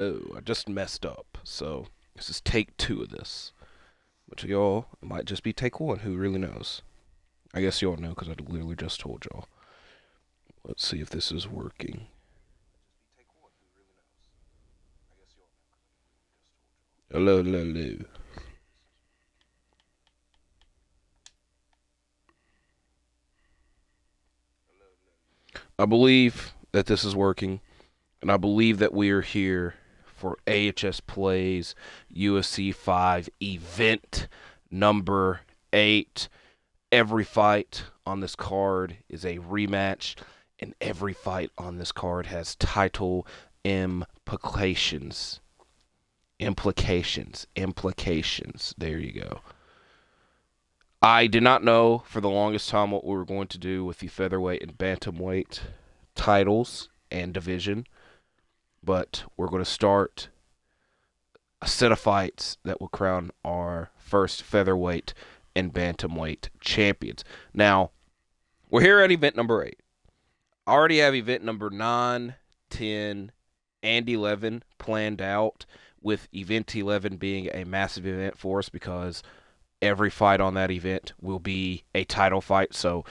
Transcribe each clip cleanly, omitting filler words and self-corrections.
Oh, I just messed up. So this is take two of this. But to y'all, it might just be take one. Who really knows? I guess y'all know because I literally just told y'all. Let's see if this is working. Hello, hello, hello. I believe that this is working, and I believe that we are here for AHS Plays UFC 5 event number 8. Every fight on this card is a rematch, and every fight on this card has title implications. Implications. There you go. I did not know for the longest time what we were going to do with the featherweight and bantamweight titles and division, but we're going to start a set of fights that will crown our first featherweight and bantamweight champions. Now, we're here at event number 8. I already have event number 9, 10, and 11 planned out, with event 11 being a massive event for us because every fight on that event will be a title fight. So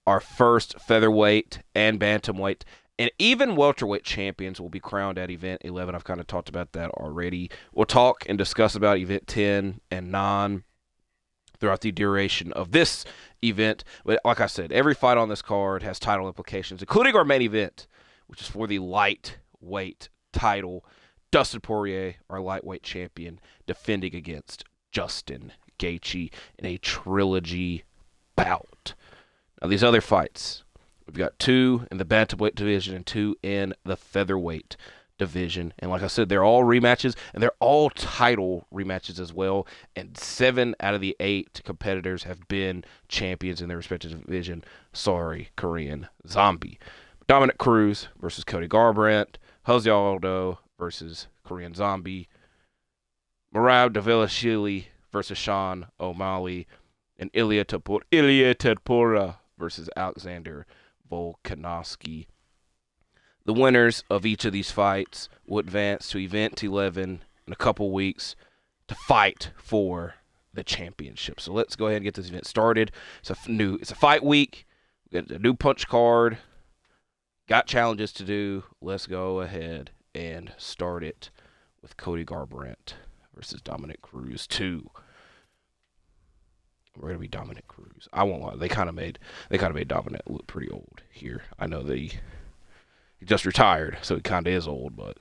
our first featherweight and bantamweight and even welterweight champions will be crowned at event 11. I've kind of talked about that already. We'll talk and discuss about event 10 and 9 throughout the duration of this event. But like I said, every fight on this card has title implications, including our main event, which is for the lightweight title. Dustin Poirier, our lightweight champion, defending against Justin Gaethje in a trilogy bout. Now, these other fights, we've got 2 in the bantamweight division and 2 in the featherweight division. And like I said, they're all rematches, and they're all title rematches as well. And 7 out of the 8 competitors have been champions in their respective division. Sorry, Korean Zombie. Dominic Cruz versus Cody Garbrandt. Jose Aldo versus Korean Zombie. Merab Dvalishvili versus Sean O'Malley. And Ilya Tedpora versus Alexander Volkanovski. The winners of each of these fights will advance to event 11 in a couple weeks to fight for the championship. So let's go ahead and get this event started. It's a fight week. We got a new punch card. Got challenges to do. Let's go ahead and start it with Cody Garbrandt versus Dominic Cruz 2. We're gonna be Dominic Cruz. I won't lie. They kind of made Dominic look pretty old here. I know he just retired, so he kind of is old, but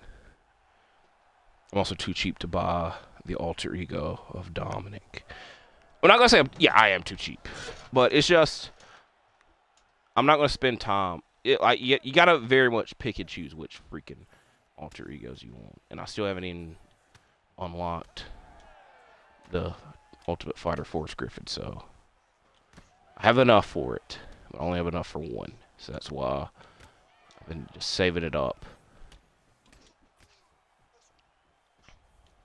I'm also too cheap to buy the alter ego of Dominic. I'm not gonna say I am too cheap, but it's just I'm not gonna spend time. You gotta very much pick and choose which freaking alter egos you want, and I still haven't even unlocked the Ultimate Fighter Forrest Griffin, so I have enough for it, but I only have enough for one, so that's why I've been just saving it up.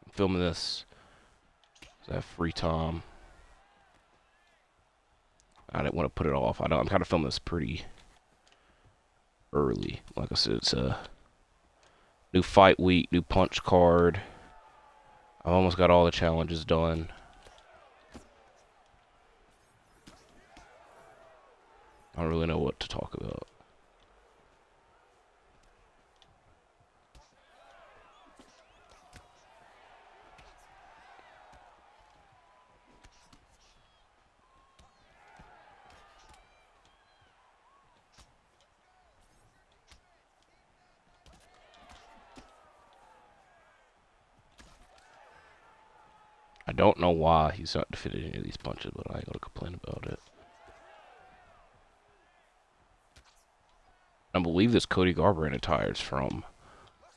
I'm filming this because I have free time. I didn't want to put it off. I'm kind of filming this pretty early. Like I said, it's a new fight week, new punch card. I've almost got all the challenges done. I don't really know what to talk about. I don't know why he's not defending any of these punches, but I ain't gonna complain about it. I believe this Cody Garbrandt attire is from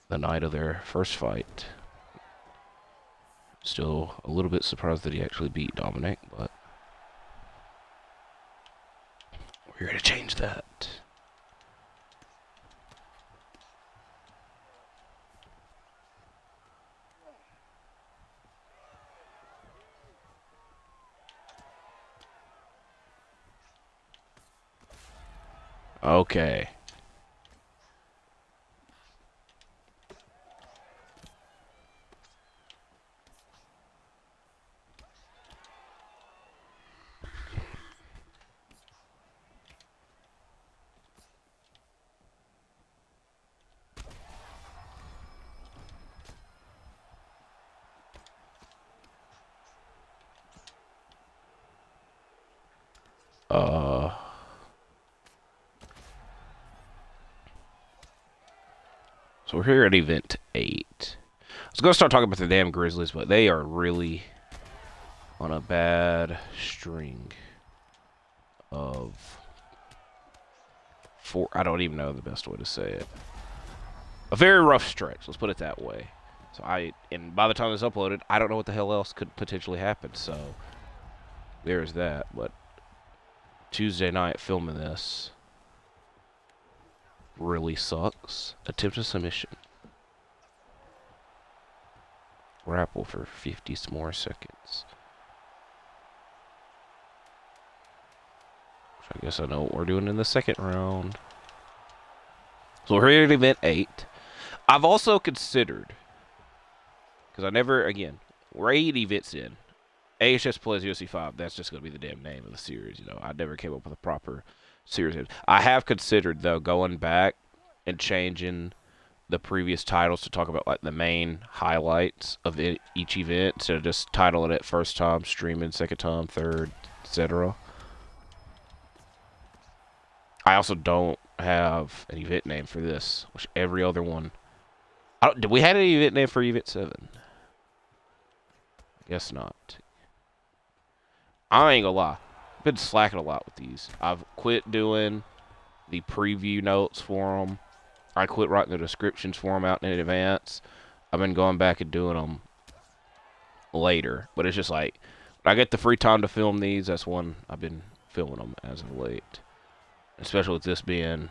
the night of their first fight. Still a little bit surprised that he actually beat Dominic, but we're here to change that. Okay. So we're here at Event 8. I was going to start talking about the damn Grizzlies, but they are really on a bad string of I don't even know the best way to say it. A very rough stretch, let's put it that way. So and by the time it's uploaded, I don't know what the hell else could potentially happen, so there's that. But Tuesday night filming this really sucks. Attempt a submission. Grapple for 50 more seconds. I guess I know what we're doing in the second round. So we're here at Event 8. I've also considered, because we're 8 events in. AHS plays UFC 5. That's just going to be the damn name of the series. You know, I never came up with a proper series. I have considered, though, going back and changing the previous titles to talk about like the main highlights of each event, instead of just titling it first time, streaming, second time, third, etc. I also don't have an event name for this, which every other one. Did we have an event name for Event 7? Guess not. I ain't gonna lie. I've been slacking a lot with these. I've quit doing the preview notes for them. I quit writing the descriptions for them out in advance. I've been going back and doing them later. But it's just like, when I get the free time to film these, that's when I've been filming them as of late. Especially with this being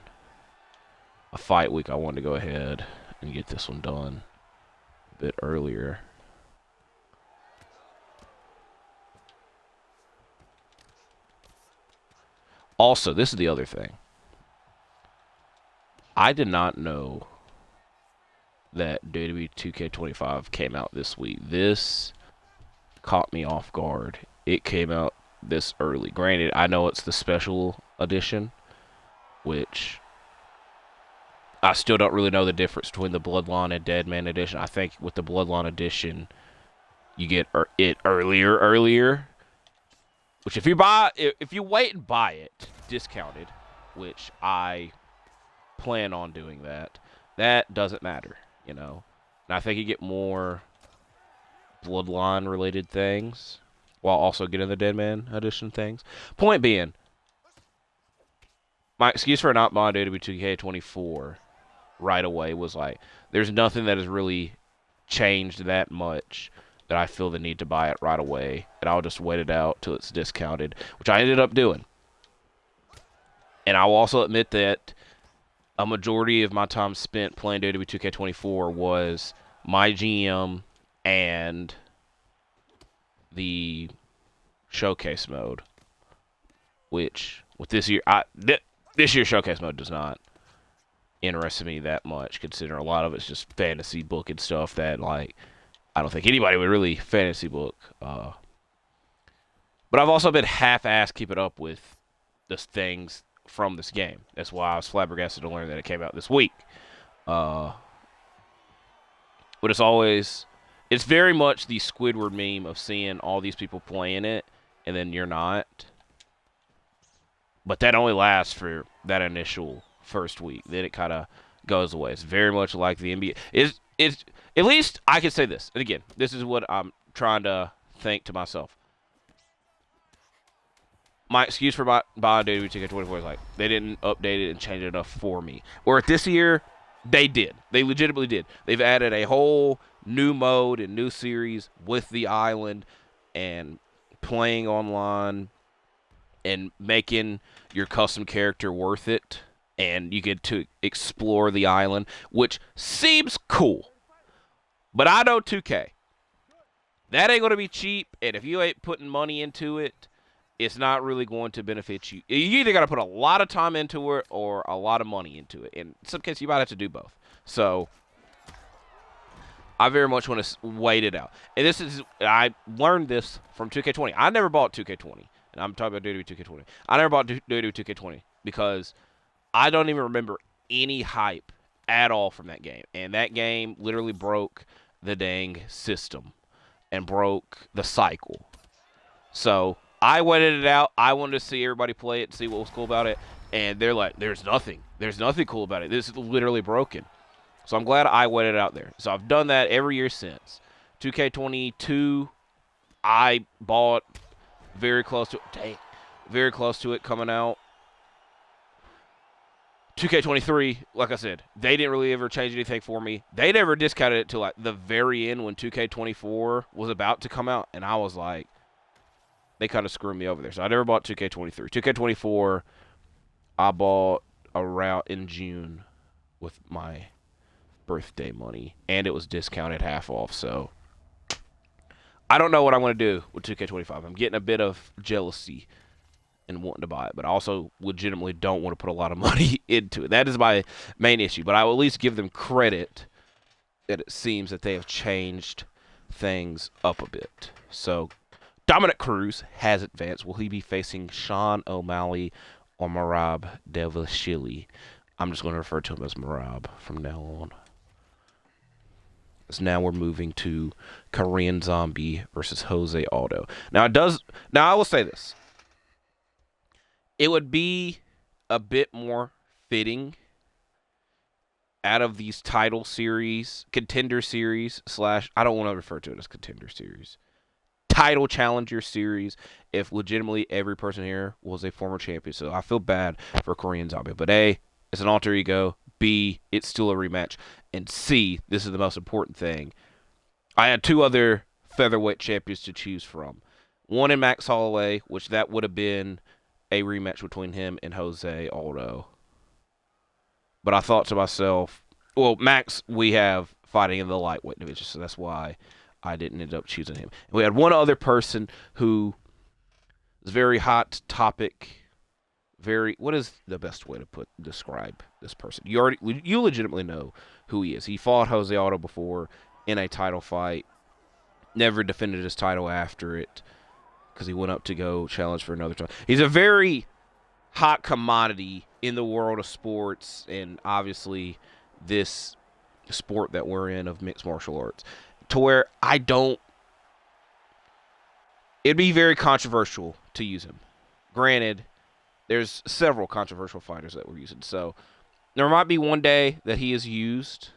a fight week, I wanted to go ahead and get this one done a bit earlier. Also, this is the other thing. I did not know that WWE 2K25 came out this week. This caught me off guard. It came out this early. Granted, I know it's the special edition, which I still don't really know the difference between the Bloodline and Deadman edition. I think with the Bloodline edition, you get it earlier. Which if you wait and buy it discounted, which I plan on doing that doesn't matter, you know. And I think you get more Bloodline related things while also getting the Deadman edition things. Point being, my excuse for not buying WWE 2K24 right away was like, there's nothing that has really changed that much that I feel the need to buy it right away, and I'll just wait it out till it's discounted, which I ended up doing. And I will also admit that a majority of my time spent playing WWE 2K24 was my GM and the showcase mode, which with this year, this year's showcase mode does not interest me that much, considering a lot of it's just fantasy book and stuff that, like, I don't think anybody would really fantasy book. But I've also been half-assed keeping up with the things from this game. That's why I was flabbergasted to learn that it came out this week. But it's very much the Squidward meme of seeing all these people playing it, and then you're not. But that only lasts for that initial first week. Then it kind of goes away. It's very much like the NBA. It's at least I can say this. And again, this is what I'm trying to think to myself. My excuse for buying WWE 2K24 is like, they didn't update it and change it enough for me. Or this year, they did. They legitimately did. They've added a whole new mode and new series with the island and playing online and making your custom character worth it. And you get to explore the island, which seems cool. But I know 2K. That ain't going to be cheap, and if you ain't putting money into it, it's not really going to benefit you. You either got to put a lot of time into it or a lot of money into it. In some cases, you might have to do both. So I very much want to wait it out. And I learned this from 2K20. I never bought 2K20, and I'm talking about WWE 2K20. I never bought WWE 2K20 because I don't even remember any hype at all from that game. And that game literally broke the dang system and broke the cycle. So I waited it out. I wanted to see everybody play it and see what was cool about it. And they're like, there's nothing. There's nothing cool about it. This is literally broken. So I'm glad I waited out there. So I've done that every year since. 2K22, I bought very close to it. Dang, very close to it coming out. 2K23, like I said, they didn't really ever change anything for me. They never discounted it till like the very end when 2K24 was about to come out, and I was like, they kind of screwed me over there. So I never bought 2K23. 2K24, I bought around in June with my birthday money, and it was discounted half off. So I don't know what I'm going to do with 2K25. I'm getting a bit of jealousy and wanting to buy it, but I also legitimately don't want to put a lot of money into it. That is my main issue, but I will at least give them credit that it seems that they have changed things up a bit. So Dominic Cruz has advanced. Will he be facing Sean O'Malley or Merab Dvalishvili? I'm just going to refer to him as Merab from now on. So now we're moving to Korean Zombie versus Jose Aldo. Now I will say this. It would be a bit more fitting out of these title series, contender series / I don't want to refer to it as contender series, title challenger series, if legitimately every person here was a former champion. So I feel bad for Korean Zombie. But A, it's an alter ego. B, it's still a rematch. And C, this is the most important thing. I had two other featherweight champions to choose from. One in Max Holloway, which that would have been a rematch between him and Jose Aldo. But I thought to myself, well, Max, we have fighting in the lightweight division, so that's why I didn't end up choosing him. And we had one other person who is very hot topic, what is the best way to describe this person? You legitimately know who he is. He fought Jose Aldo before in a title fight, never defended his title after it, because he went up to go challenge for another title. He's a very hot commodity in the world of sports, and obviously this sport that we're in of mixed martial arts, to where it'd be very controversial to use him. Granted, there's several controversial fighters that we're using, so there might be one day that he is used,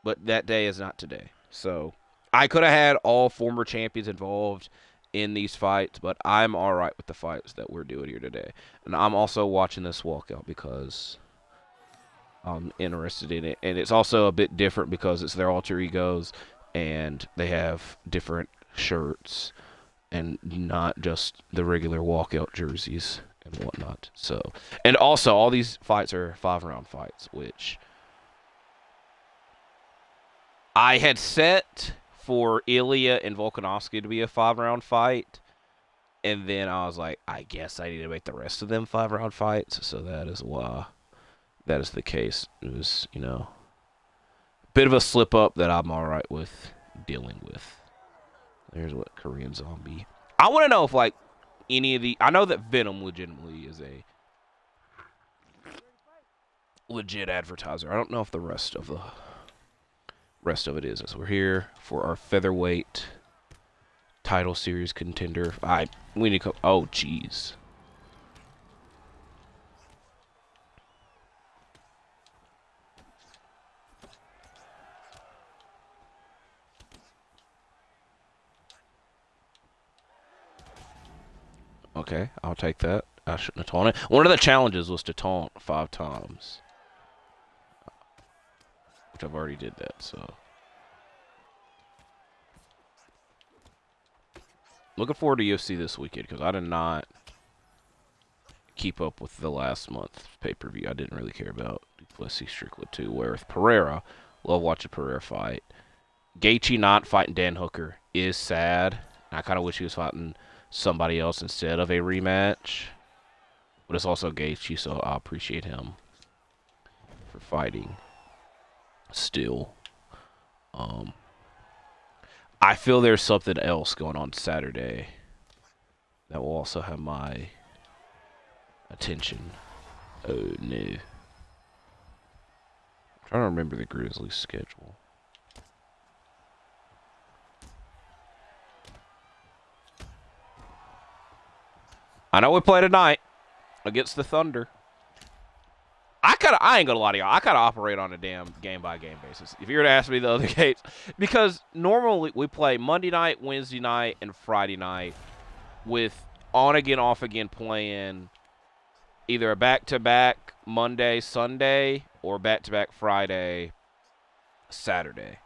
but that day is not today. So I could have had all former champions involved in these fights, but I'm all right with the fights that we're doing here today. And I'm also watching this walkout because I'm interested in it. And it's also a bit different because it's their alter egos, and they have different shirts and not just the regular walkout jerseys and whatnot. So, and also all these fights are 5-round fights, which I had set for Ilya and Volkanovski to be a 5-round fight, and then I was like, I guess I need to make the rest of them 5-round fights, so that is why that is the case. It was, a bit of a slip-up that I'm alright with dealing with. There's what Korean Zombie. I want to know if, any of the... I know that Venom legitimately is a legit advertiser. I don't know if the rest of it is. So we're here for our featherweight title series contender. We need to go. Oh, jeez. Okay, I'll take that. I shouldn't have taunted. One of the challenges was to taunt 5 times, which I've already did that, so. Looking forward to UFC this weekend, because I did not keep up with the last month's pay-per-view. I didn't really care about Duplessis Strickland 2, where with Pereira, love watching Pereira fight. Gaethje not fighting Dan Hooker is sad. I kind of wish he was fighting somebody else instead of a rematch. But it's also Gaethje, so I appreciate him for fighting still. I feel there's something else going on Saturday that will also have my attention. Oh, no. I'm trying to remember the Grizzlies' schedule. I know we play tonight against the Thunder. I ain't gonna lie to y'all. I kind of operate on a damn game by game basis. If you were to ask me the other games, because normally we play Monday night, Wednesday night, and Friday night with on again, off again playing either a back to back Monday, Sunday, or back to back Friday, Saturday.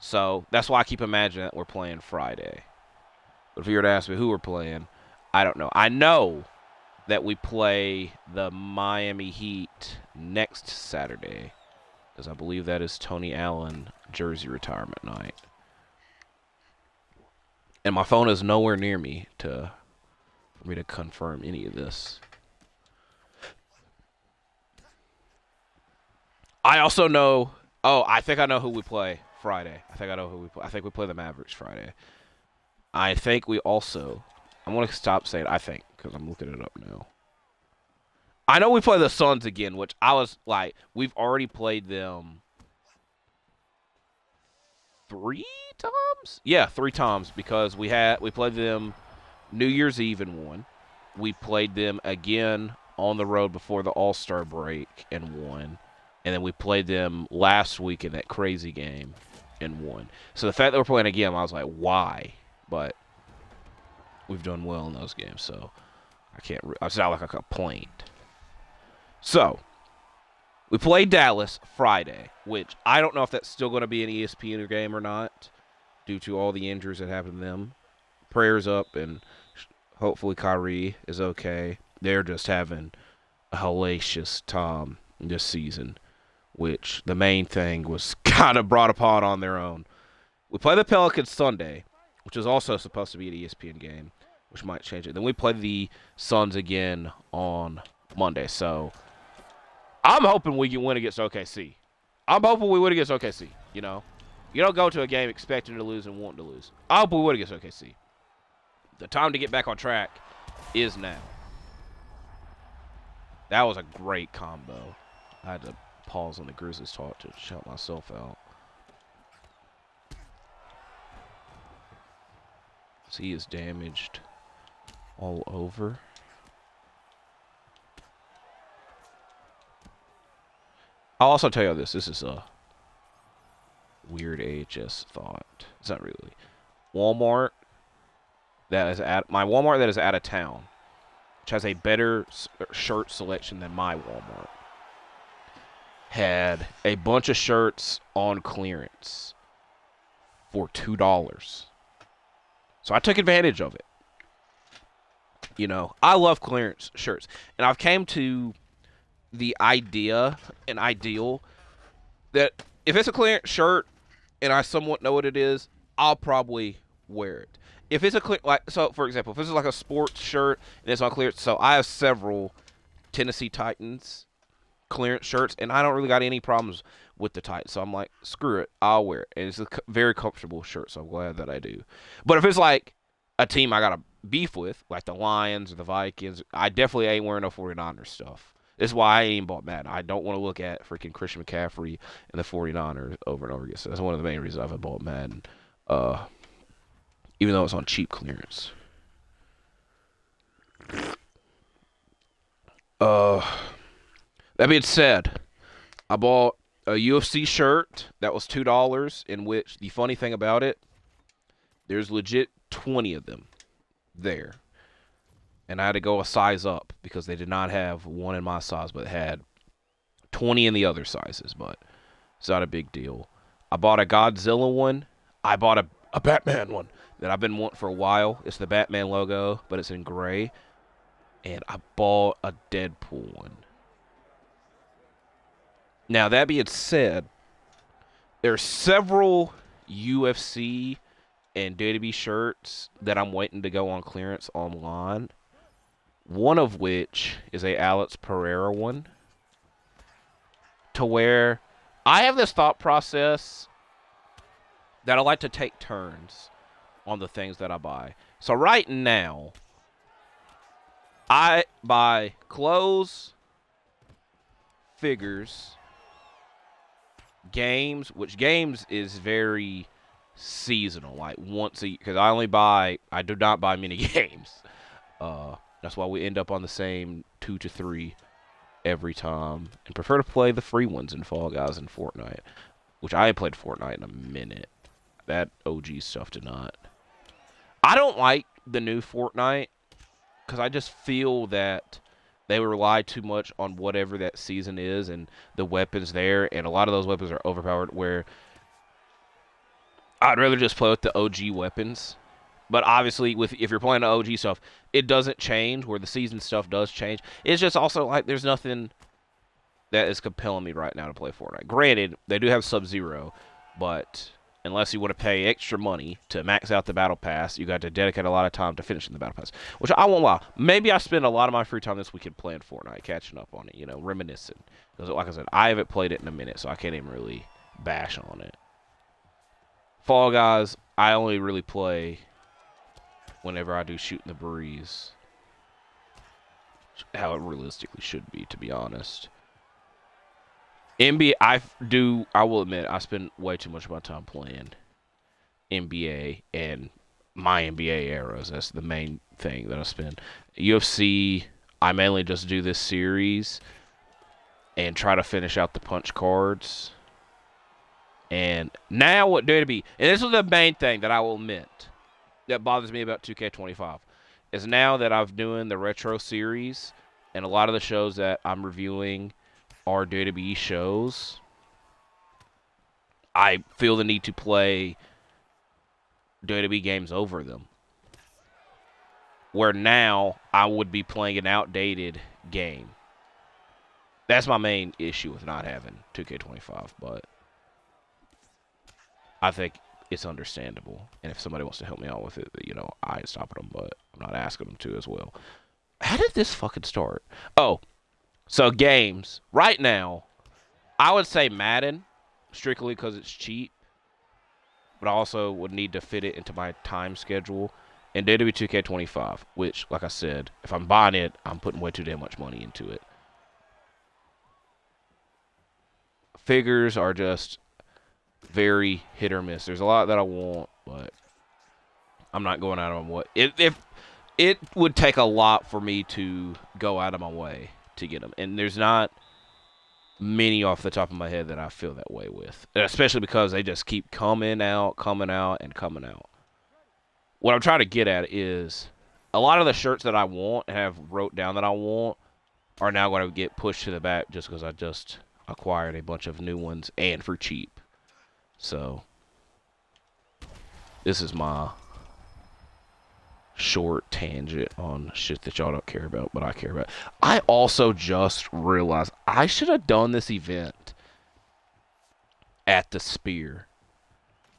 So that's why I keep imagining that we're playing Friday. But if you were to ask me who we're playing, I don't know. I know that we play the Miami Heat next Saturday, because I believe that is Tony Allen jersey retirement night. And my phone is nowhere near me for me to confirm any of this. I also know. Oh, I think I know who we play Friday. I think I know who we play. I think we play the Mavericks Friday. I think we also. I'm going to stop saying I think because I'm looking it up now. I know we play the Suns again, which I was like, we've already played them 3 times? Yeah, 3 times because we played them New Year's Eve and won. We played them again on the road before the All-Star break and won. And then we played them last week in that crazy game and won. So the fact that we're playing again, I was like, why? But we've done well in those games, so it's not like a complaint. So, we played Dallas Friday, which I don't know if that's still going to be an ESPN game or not, due to all the injuries that happened to them. Prayers up, and hopefully Kyrie is okay. They're just having a hellacious time this season, which the main thing was kind of brought upon on their own. We play the Pelicans Sunday, which is also supposed to be an ESPN game, which might change it. Then we play the Suns again on Monday. So I'm hoping we can win against OKC. I'm hoping we win against OKC, you know. You don't go to a game expecting to lose and wanting to lose. I hope we win against OKC. The time to get back on track is now. That was a great combo. I had to pause on the Grizzlies talk to shout myself out. So he is damaged all over. I'll also tell you this. This is a weird AHS thought. It's not really. Walmart my Walmart that is out of town, which has a better shirt selection than my Walmart, had a bunch of shirts on clearance for $2. So I took advantage of it. You know, I love clearance shirts. And I've came to the ideal that if it's a clearance shirt and I somewhat know what it is, I'll probably wear it. If it's so for example, if this is like a sports shirt and it's on clearance, so I have several Tennessee Titans clearance shirts and I don't really got any problems with the Titans. So I'm like, screw it, I'll wear it. And it's a very comfortable shirt, so I'm glad that I do. But if it's like a team I got a beef with, like the Lions or the Vikings, I definitely ain't wearing no 49ers stuff. This is why I ain't bought Madden. I don't want to look at freaking Christian McCaffrey and the 49ers over and over again. So that's one of the main reasons I haven't bought Madden. Even though it's on cheap clearance. That being said, I bought a UFC shirt that was $2, in which the funny thing about it, there's legit 20 of them there. And I had to go a size up because they did not have one in my size, but it had 20 in the other sizes, but it's not a big deal. I bought a Godzilla one. I bought a Batman one that I've been wanting for a while. It's the Batman logo, but it's in gray. And I bought a Deadpool one. Now, that being said, there are several UFC and WWE shirts that I'm waiting to go on clearance online. One of which is a Alex Pereira one. To where I have this thought process that I like to take turns on the things that I buy. So right now, I buy clothes, figures, games, which games is very seasonal, like once a year, because I do not buy many games. That's why we end up on the same 2 to 3 every time and prefer to play the free ones in Fall Guys and Fortnite, which I ain't played Fortnite in a minute. That OG stuff did not. I don't like the new Fortnite because I just feel that they rely too much on whatever that season is and the weapons there, and a lot of those weapons are overpowered. Where I'd rather just play with the OG weapons. But obviously, if you're playing the OG stuff, it doesn't change. Where the season stuff does change. It's just also like there's nothing that is compelling me right now to play Fortnite. Granted, they do have Sub-Zero, but unless you want to pay extra money to max out the Battle Pass, you got to dedicate a lot of time to finishing the Battle Pass. Which I won't lie. Maybe I spend a lot of my free time this weekend playing Fortnite, catching up on it, reminiscing. Because like I said, I haven't played it in a minute, so I can't even really bash on it. Fall Guys, I only really play whenever I do Shooting the Breeze. How it realistically should be, to be honest. NBA, I will admit, I spend way too much of my time playing NBA and my NBA eras. That's the main thing that I spend. UFC, I mainly just do this series and try to finish out the punch cards. And now what WWE, and this is the main thing that I will admit that bothers me about 2K25, is now that I've doing the retro series and a lot of the shows that I'm reviewing are WWE shows, I feel the need to play WWE games over them. Where now I would be playing an outdated game. That's my main issue with not having 2K25, but I think it's understandable. And if somebody wants to help me out with it, I ain't stopping them, but I'm not asking them to as well. How did this fucking start? Oh, so games. Right now, I would say Madden, strictly because it's cheap. But I also would need to fit it into my time schedule. And WWE 2K25, which, like I said, if I'm buying it, I'm putting way too damn much money into it. Figures are just very hit or miss. There's a lot that I want, but I'm not going out of my way. If it would take a lot for me to go out of my way to get them. And there's not many off the top of my head that I feel that way with. Especially because they just keep coming out, and coming out. What I'm trying to get at is a lot of the shirts that I want and have wrote down that I want are now going to get pushed to the back just because I just acquired a bunch of new ones and for cheap. So, this is my short tangent on shit that y'all don't care about, but I care about. I also just realized I should have done this event at the Spear.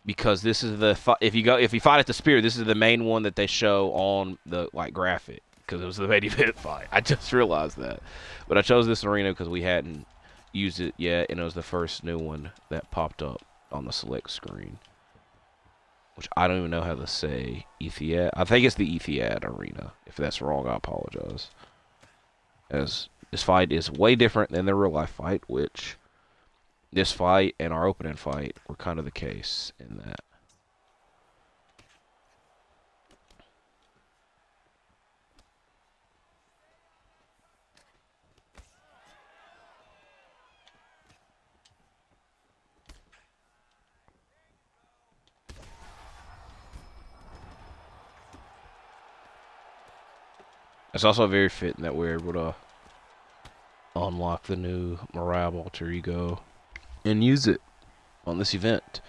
Because this is if you fight at the Spear, this is the main one that they show on the graphic because it was the main event fight. I just realized that, but I chose this arena because we hadn't used it yet, and it was the first new one that popped up on the select screen, which I don't even know how to say. Etihad. I think it's the Etihad arena. If that's wrong, I apologize. As this fight is way different than the real life fight, which. This fight and our opening fight were kind of the case in that. It's also very fitting that we're able to unlock the new Morab alter ego and use it on this event.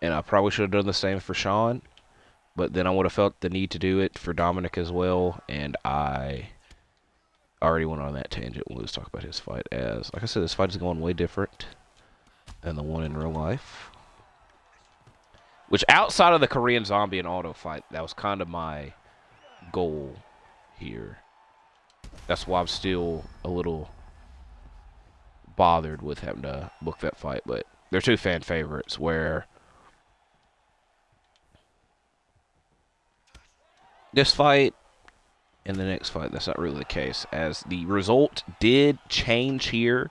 And I probably should have done the same for Sean, but then I would have felt the need to do it for Dominic as well, and I already went on that tangent when we was talking about his fight. As, like I said, this fight is going way different than the one in real life. Which, outside of the Korean Zombie and Auto fight, that was kind of my goal here. That's why I'm still a little bothered with having to book that fight, but they're two fan favorites where this fight and the next fight, that's not really the case, as the result did change here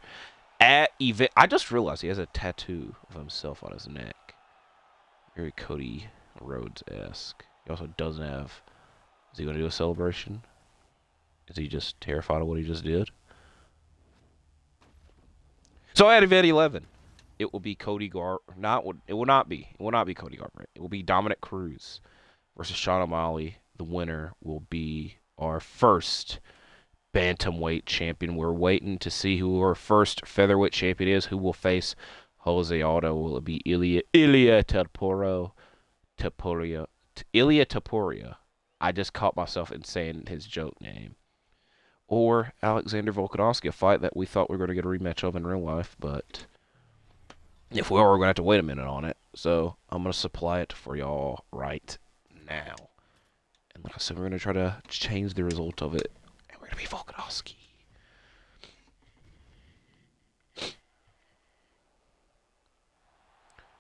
at event. I just realized he has a tattoo of himself on his neck. Very Cody Rhodes-esque. He also doesn't have... Is he going to do a celebration? Is he just terrified of what he just did? So at event 11, it will be Cody Gar. Not it will not be. It will not be Cody Garbrandt. It will be Dominic Cruz versus Sean O'Malley. The winner will be our first bantamweight champion. We're waiting to see who our first featherweight champion is. Who will face Jose Aldo? Will it be Ilia Taporia? I just caught myself in saying his joke name. Or Alexander Volkanovski, a fight that we thought we were going to get a rematch of in real life, but if we are, we're going to have to wait a minute on it. So I'm going to supply it for y'all right now. And like I said, we're going to try to change the result of it. And we're going to be Volkanovski.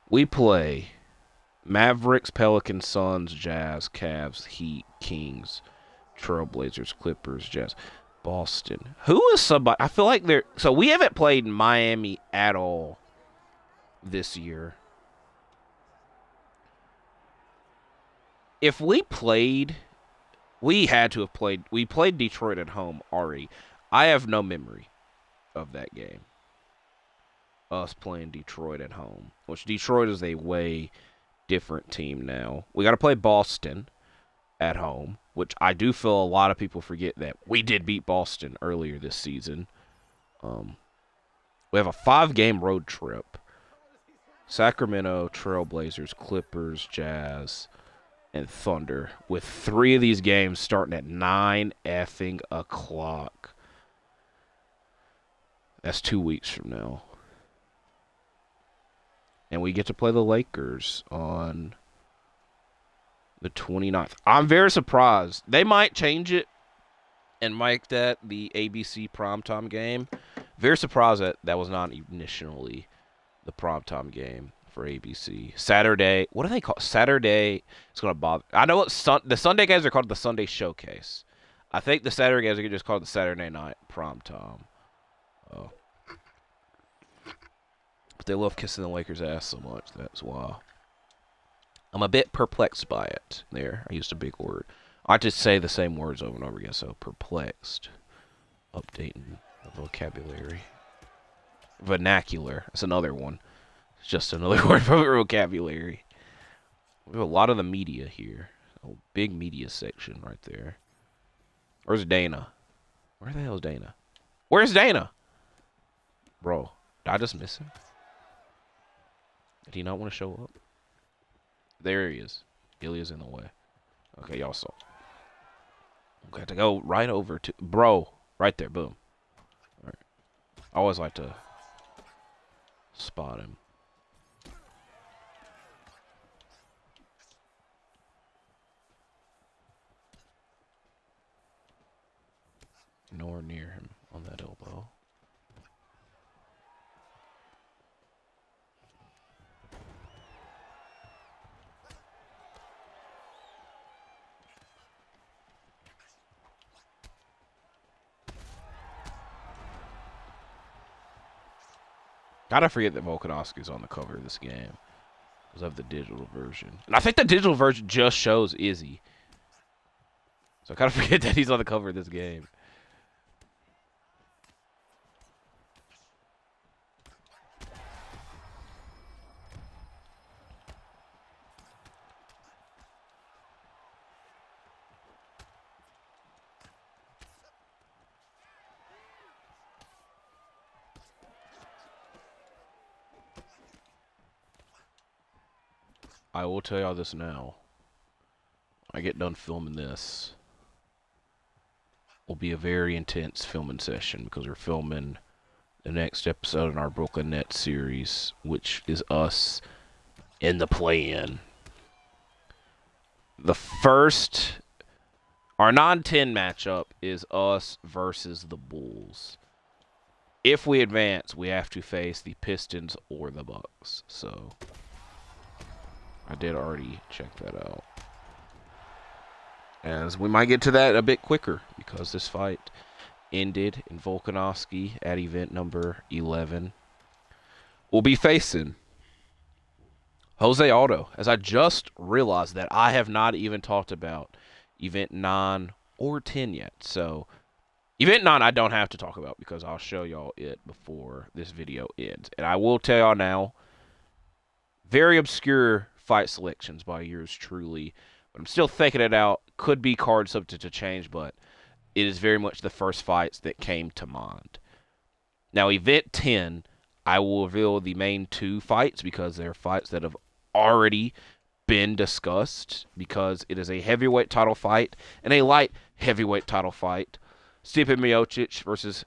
We play Mavericks, Pelicans, Suns, Jazz, Cavs, Heat, Kings, Trailblazers, Clippers, Jazz, Boston. Who is somebody? I feel like they're... So we haven't played Miami at all this year. If we played... We had to have played... We played Detroit at home already. I have no memory of that game. Us playing Detroit at home. Which Detroit is a way different team now. We got to play Boston at home, which I do feel a lot of people forget that we did beat Boston earlier this season. We have a 5-game road trip. Sacramento, Trailblazers, Clippers, Jazz, and Thunder, with 3 of these games starting at 9 effing o'clock. That's 2 weeks from now. And we get to play the Lakers on the 29th. I'm very surprised. They might change it and make that the ABC primetime game. Very surprised that that was not initially the primetime game for ABC. Saturday. What do they call it? Saturday. It's going to bother. I know what the Sunday games are called the Sunday Showcase. I think the Saturday games are just called the Saturday Night Primetime. Oh. But they love kissing the Lakers' ass so much. That's why. I'm a bit perplexed by it. There, I used a big word. I just say the same words over and over again, so perplexed. Updating the vocabulary. Vernacular. That's another one. It's just another word for vocabulary. We have a lot of the media here. A big media section right there. Where's Dana? Where the hell is Dana? Where's Dana? Bro, did I just miss him? Did he not want to show up? There he is. Ilya's in the way. Okay, y'all saw. We have to go right over to... Bro, right there. Boom. All right. I always like to spot him. Nowhere near him on that elbow. Gotta forget that Volkanovski's on the cover of this game. Because of the digital version. And I think the digital version just shows Izzy. So I gotta forget that he's on the cover of this game. I will tell y'all this now. When I get done filming this, will be a very intense filming session because we're filming the next episode in our Brooklyn Nets series, which is us in the play-in. The first, our non-10 matchup is us versus the Bulls. If we advance, we have to face the Pistons or the Bucks. So I did already check that out. As we might get to that a bit quicker because this fight ended in Volkanovski at event number 11. We'll be facing Jose Aldo, as I just realized that I have not even talked about event 9 or 10 yet. So Event 9 I don't have to talk about because I'll show y'all it before this video ends. And I will tell y'all now, very obscure fight selections by yours truly. But I'm still thinking it out. Could be card subject to change, but it is very much the first fights that came to mind. Now, Event 10, I will reveal the main 2 fights because they're fights that have already been discussed because it is a heavyweight title fight and a light heavyweight title fight. Stipe Miocic versus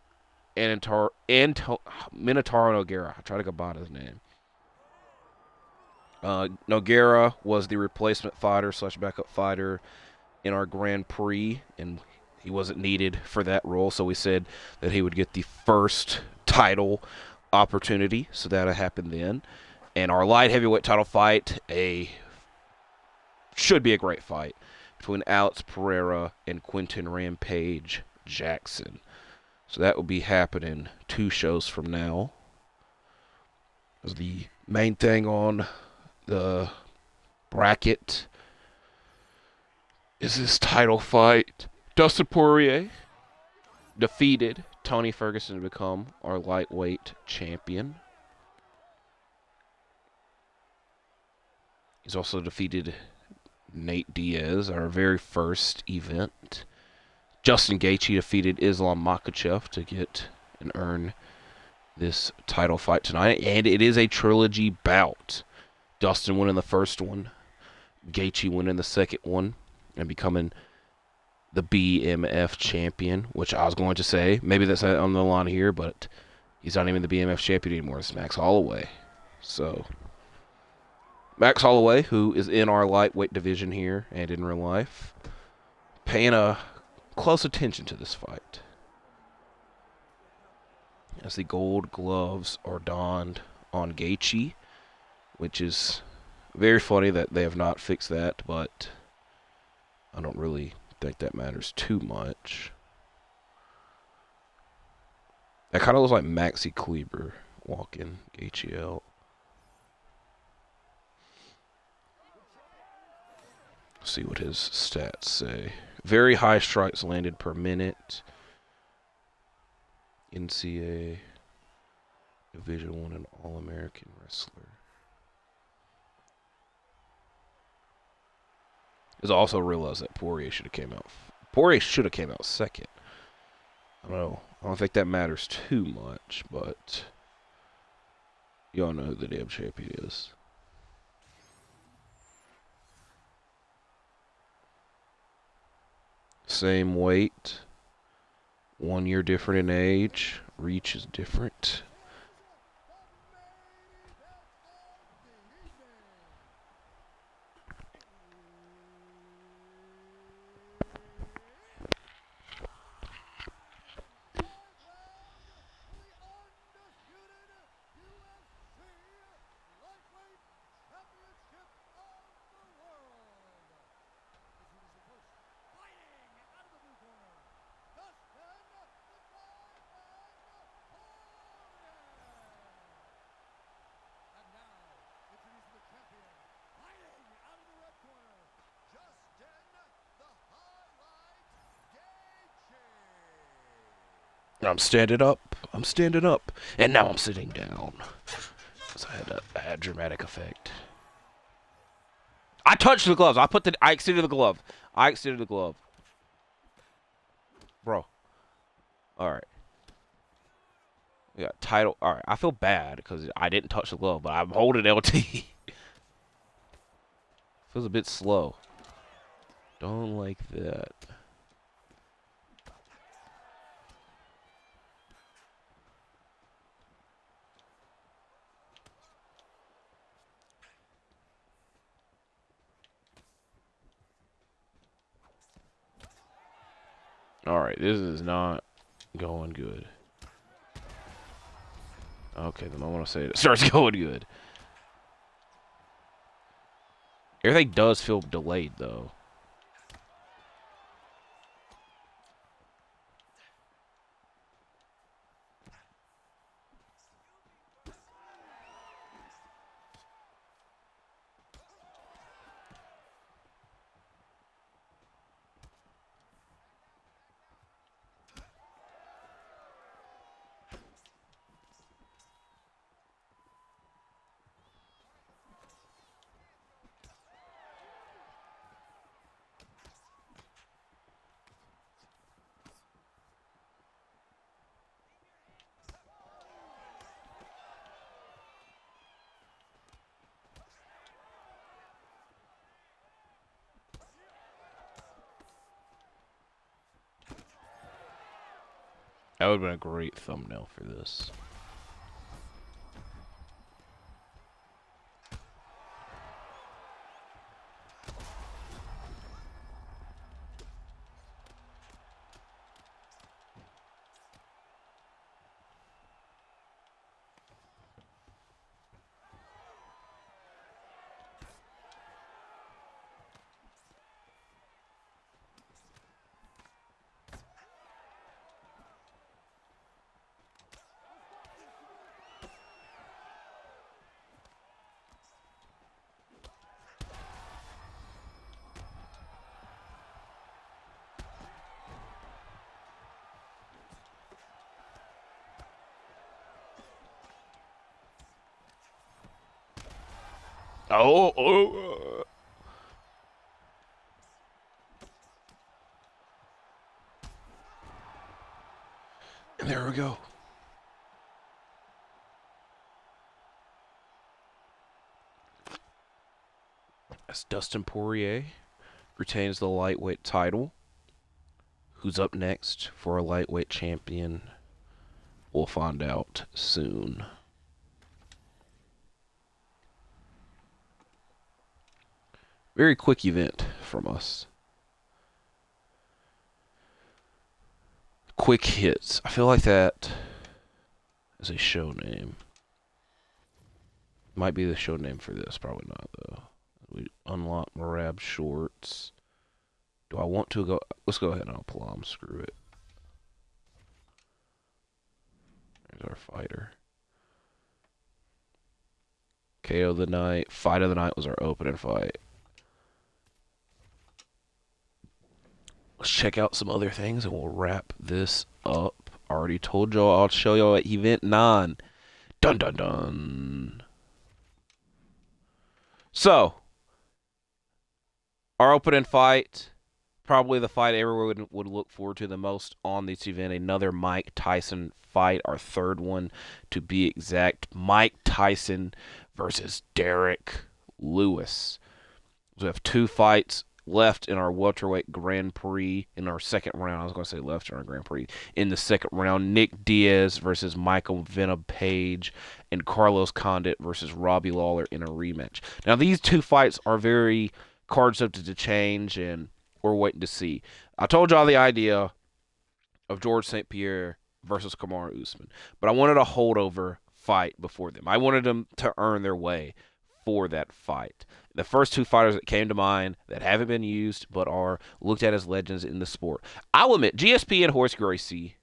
Minotauro Nogueira. I try to combine his name. Nogueira was the replacement fighter / backup fighter in our Grand Prix, and he wasn't needed for that role, so we said that he would get the first title opportunity, so that happened then. And our light heavyweight title fight, should be a great fight between Alex Pereira and Quentin Rampage Jackson. So that will be happening 2 shows from now. As the main thing on the bracket is this title fight. Dustin Poirier defeated Tony Ferguson to become our lightweight champion. He's also defeated Nate Diaz, our very first event. Justin Gaethje defeated Islam Makhachev to get and earn this title fight tonight. And it is a trilogy bout. Dustin winning the first one, Gaethje winning the second one, and becoming the BMF champion, which I was going to say, maybe that's on the line here, but he's not even the BMF champion anymore. It's Max Holloway. So, Max Holloway, who is in our lightweight division here and in real life, paying a close attention to this fight. As the gold gloves are donned on Gaethje, which is very funny that they have not fixed that, but I don't really think that matters too much. That kind of looks like Maxi Kleber walking Gaethje out. Let's see what his stats say. Very high strikes landed per minute. NCAA Division 1 and All-American wrestler. I also realized that Poirier should have came out second. I don't know. I don't think that matters too much, but y'all know who the damn champion is. Same weight. 1 year different in age. Reach is different. I'm standing up. I'm standing up. And now I'm sitting down. Because I had dramatic effect. I touched the gloves. I extended the glove. I extended the glove. Bro. Alright. We got title. Alright, I feel bad because I didn't touch the glove, but I'm holding LT. Feels a bit slow. Don't like that. Alright, this is not going good. Okay, the moment I say it starts going good. Everything does feel delayed, though. That would have been a great thumbnail for this. Oh. And there we go. As Dustin Poirier retains the lightweight title. Who's up next for a lightweight champion? We'll find out soon. Very quick event from us. Quick hits. I feel like that is a show name. Might be the show name for this. Probably not, though. We unlock Marab shorts. Do I want to go? Let's go ahead and apply them. Screw it. There's our fighter. KO of the night. Fight of the night was our opening fight. Let's check out some other things and we'll wrap this up. Already told y'all I'll show y'all at Event 9. Dun dun dun. So, our opening fight, probably the fight everyone would look forward to the most on this event. Another Mike Tyson fight, our third one to be exact. Mike Tyson versus Derek Lewis. We have 2 fights left in our welterweight Grand Prix in our second round. I was going to say left in our Grand Prix. In the second round, Nick Diaz versus Michael Venom Page and Carlos Condit versus Robbie Lawler in a rematch. Now, these 2 fights are very card subject to change, and we're waiting to see. I told y'all the idea of George St. Pierre versus Kamaru Usman, but I wanted a holdover fight before them. I wanted them to earn their way for that fight. The first 2 fighters that came to mind that haven't been used but are looked at as legends in the sport. I'll admit, GSP and Horace Gracie,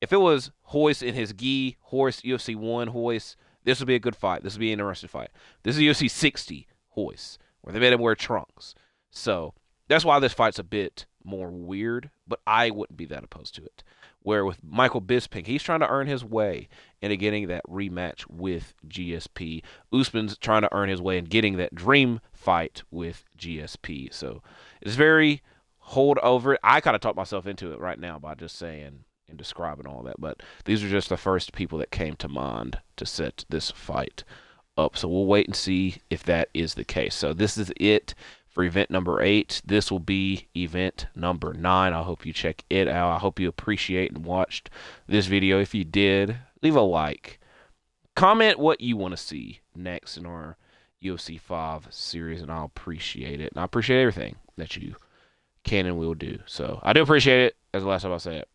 if it was Horace in his gi, Horace UFC 1 Horace, this would be a good fight. This would be an interesting fight. This is UFC 60 Horace, where they made him wear trunks. So that's why this fight's a bit more weird, but I wouldn't be that opposed to it. Where with Michael Bisping, he's trying to earn his way into getting that rematch with GSP. Usman's trying to earn his way in getting that dream fight with GSP. So it's very hold over. I kind of talked myself into it right now by just saying and describing all that. But these are just the first people that came to mind to set this fight up. So we'll wait and see if that is the case. So this is it for event number 8. This will be event number 9. I hope you check it out. I hope you appreciate and watched this video. If you did, leave a like. Comment what you want to see next in our UFC 5 series, and I'll appreciate it. And I appreciate everything that you can and will do. So I do appreciate it. That's the last time I say it.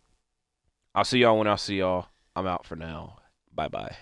I'll see y'all when I see y'all. I'm out for now. Bye-bye.